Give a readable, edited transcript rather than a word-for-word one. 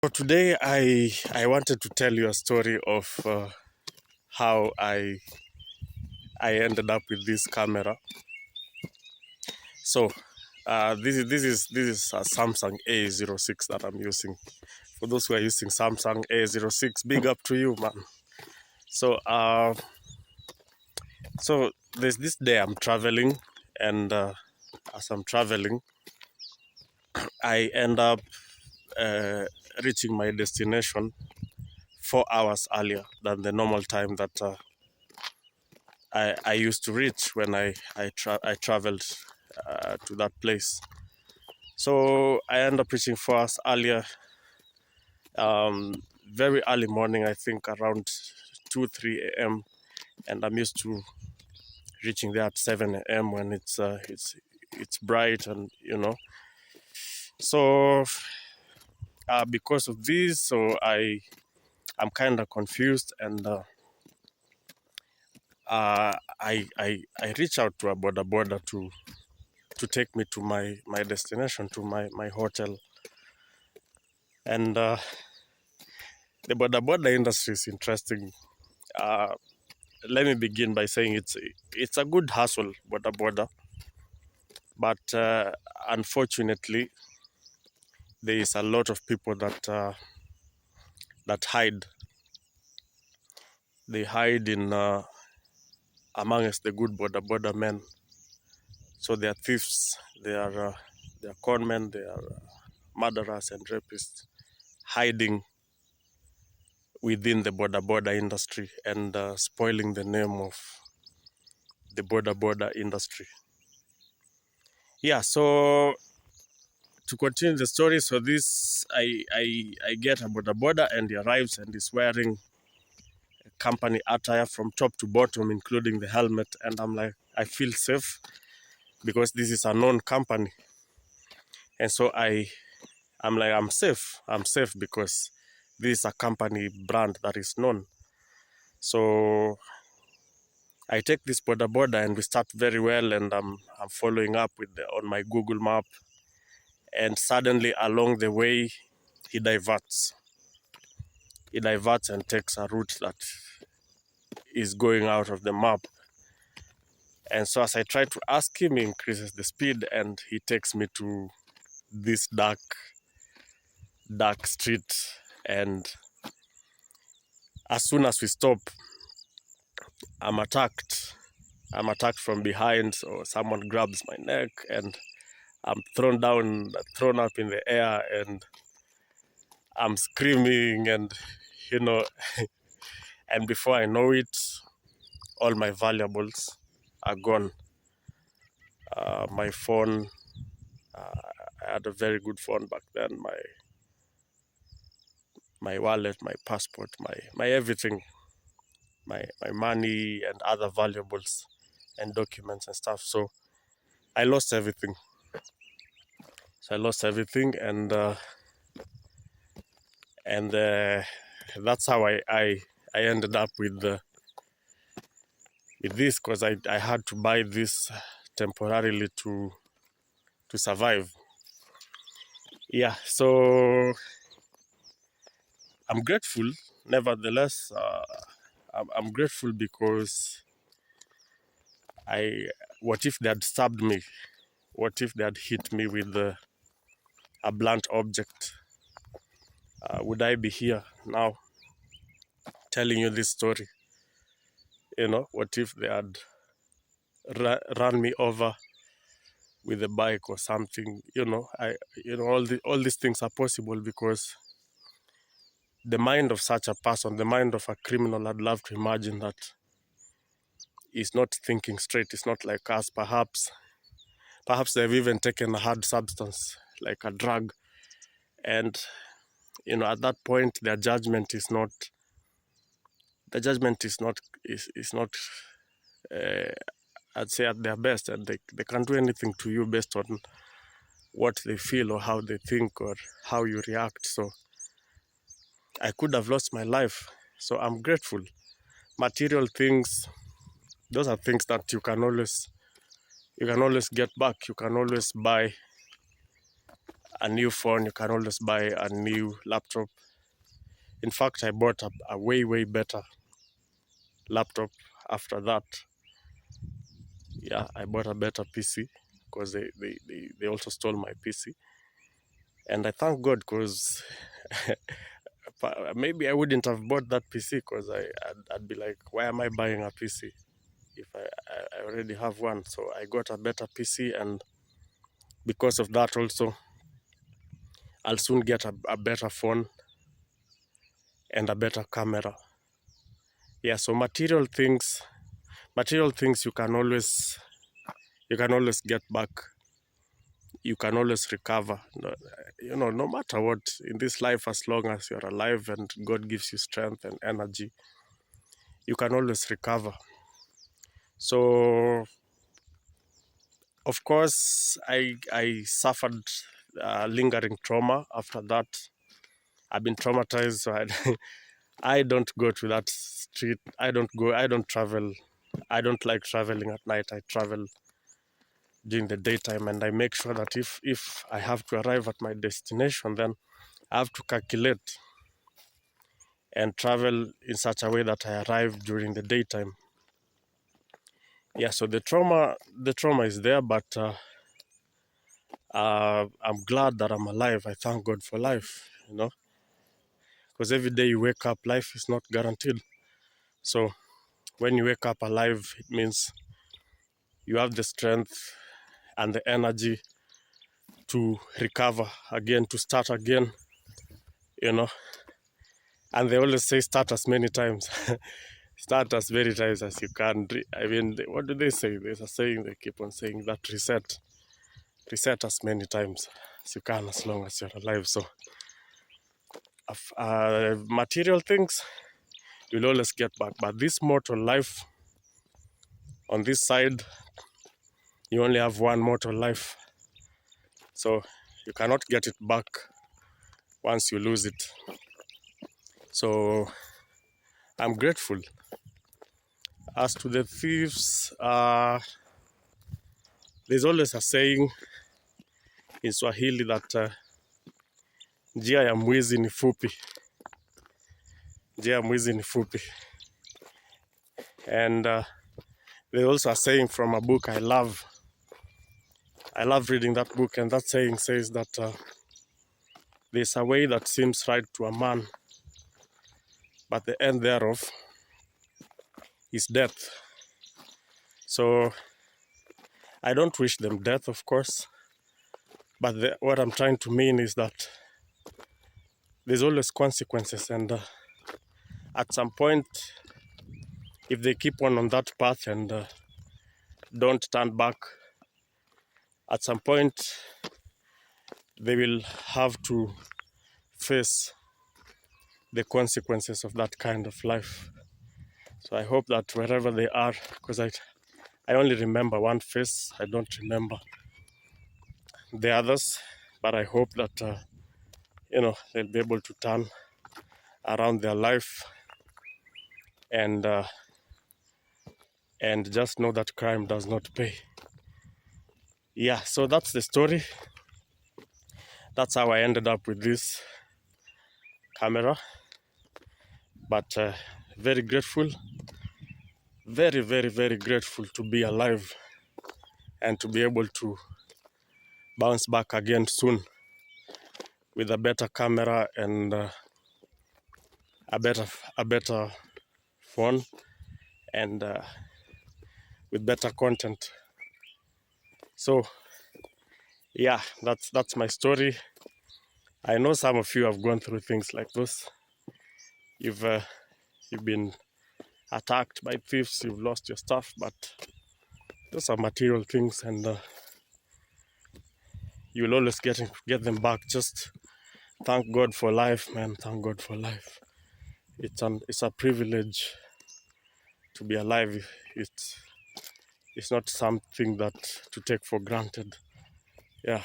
So today I wanted to tell you a story of how I ended up with this camera. So this is a Samsung A06 that I'm using. For those who are using Samsung A06, big up to you, man. So so there's this day I'm traveling, and as I'm traveling, I end up uh, reaching my destination 4 hours earlier than the normal time that I used to reach when I traveled to that place. So I end up reaching 4 hours earlier, um, very early morning, I think around 2 3 a.m. And I'm used to reaching there at 7 a.m. when it's bright, and So because of this, so I'm kind of confused, and I reach out to a BodaBoda to take me to my destination, to my hotel. And the BodaBoda industry is interesting. Uh, Let me begin by saying it's a good hustle, BodaBoda, but unfortunately, there is a lot of people that hide. They hide in amongst the good BodaBoda men. So they are thieves. They are con men. They are murderers and rapists, hiding within the BodaBoda industry and spoiling the name of the BodaBoda industry. Yeah, so to continue the story, so this I get a BodaBoda, and he arrives and is wearing company attire from top to bottom, including the helmet. And I'm like, I feel safe because this is a known company. And so I'm like, I'm safe. I'm safe because this is a company brand that is known. So I take this BodaBoda and we start very well, and I'm following up with on my Google map, and suddenly along the way he diverts. He diverts and takes a route that is going out of the map. And so as I try to ask him, he increases the speed, and he takes me to this dark street. And as soon as we stop, I'm attacked. I'm attacked from behind, so someone grabs my neck, and I'm thrown up in the air, and I'm screaming, and you know, and before I know it, all my valuables are gone. My phone, I had a very good phone back then. My wallet, my passport, my everything, my money and other valuables and documents and stuff. So I lost everything. And that's how I ended up with this, because I had to buy this temporarily to survive. Yeah, so I'm grateful. Nevertheless, I'm grateful because I. What if they had stabbed me? What if they had hit me with a blunt object? Would I be here now telling you this story? What if they had run me over with a bike or something? All these things are possible because the mind of such a person, the mind of a criminal, I'd love to imagine that is not thinking straight. It's not like us. Perhaps they've even taken a hard substance like a drug, and at that point their judgment is not. The judgment is not. Uh, I'd say at their best, and they can't do anything to you based on what they feel or how they think or how you react. So I could have lost my life. So I'm grateful. Material things, those are things that you can always get back. You can always buy a new phone, you can always buy a new laptop. In fact, I bought a way better laptop after that. Yeah, I bought a better PC because they also stole my PC. And I thank God because maybe I wouldn't have bought that PC because I'd be like, why am I buying a PC if I already have one? So I got a better PC, and because of that also, I'll soon get a better phone and a better camera. Yeah, so material things you can always get back. You can always recover. No matter what in this life, as long as you're alive and God gives you strength and energy, you can always recover. So of course, I suffered lingering trauma after that. I've been traumatized, so I don't go to that street. I don't travel. I don't like traveling at night. I travel during the daytime, and I make sure that if I have to arrive at my destination, then I have to calculate and travel in such a way that I arrive during the daytime. Yeah, so the trauma is there, but I'm glad that I'm alive. I thank God for life, because every day you wake up, life is not guaranteed. So when you wake up alive, it means you have the strength and the energy to recover again, to start again, And they always say start as many times. Start as many times as you can. I mean, what do they say? There's a saying they keep on saying that reset as many times as you can, as long as you're alive. So material things you'll always get back, but this mortal life, on this side, you only have one mortal life, so you cannot get it back once you lose it. So I'm grateful. As to the thieves, there's always a saying in Swahili that njia ya mwizi ni fupi. Njia ya mwizi ni fupi. And there's also a saying from a book I love. I love reading that book, and that saying says that there's a way that seems right to a man, but the end thereof is death. So I don't wish them death, of course, but what I'm trying to mean is that there's always consequences, and at some point, if they keep on that path and don't turn back, at some point they will have to face the consequences of that kind of life. So I hope that wherever they are, because I only remember one face, I don't remember the others, but I hope that they'll be able to turn around their life and just know that crime does not pay. Yeah, so that's the story. That's how I ended up with this camera, but very grateful, very grateful to be alive and to be able to bounce back again soon with a better camera and a better phone and with better content. So yeah, that's my story. I know some of you have gone through things like this. You've been attacked by thieves, you've lost your stuff, but those are material things, and you'll always get them back. Just thank God for life, man. Thank God for life. It's a privilege to be alive. It's not something that to take for granted. Yeah.